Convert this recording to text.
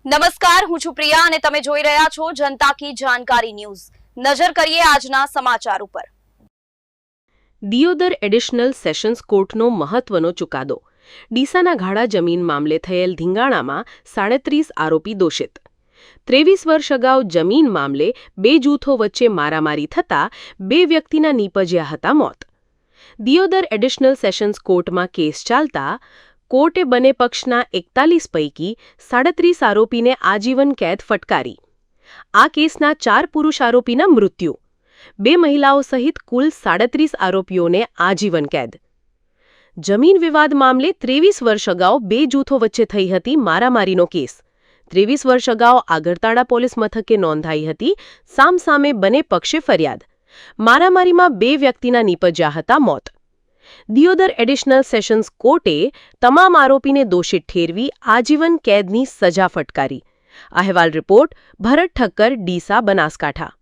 નમસ્કાર, હું છું પ્રિયા અને તમે જોઈ રહ્યા છો જનતા કી જાણકારી ન્યૂઝ। નજર કરીએ આજના સમાચાર ઉપર। દિયોદર એડિશનલ સેશન્સ કોર્ટનો મહત્વનો ચુકાદો। ડીસાના ગાળા જમીન મામલે થયેલ ધીંગાણામાં 37 આરોપી દોષિત। 23 વર્ષ અગાઉ જમીન મામલે બે જૂથો વચ્ચે મારામારી થતા બે વ્યક્તિના નીપજ્યા હતા મોત। દિયોદર એડિશનલ સેશન્સ કોર્ટમાં કેસ ચાલતા કોર્ટે બંને પક્ષના 41 પૈકી 37 આરોપીને આજીવન કેદ ફટકારી। આ કેસના 4 પુરુષ આરોપીના મૃત્યુ, 2 મહિલાઓ સહિત કુલ 37 આરોપીઓને આજીવન કેદ। જમીન વિવાદ મામલે 23 વર્ષ અગાઉ બે જૂથો વચ્ચે થઈ હતી મારામારીનો કેસ। 23 વર્ષ અગાઉ આગરતાળા પોલીસ મથકે નોંધાઈ હતી સામસામે બંને પક્ષે ફરિયાદ। મારામારીમાં બે વ્યક્તિના નીપજ્યા હતા મોત। દિયોદર એડિશનલ સેશન્સ કોર્ટે તમામ આરોપીને દોષિત ઠેરવી આજીવન કેદની સજા ફટકારી। અહેવાલ રિપોર્ટ ભરત ઠક્કર, ડીસા, બનાસકાંઠા।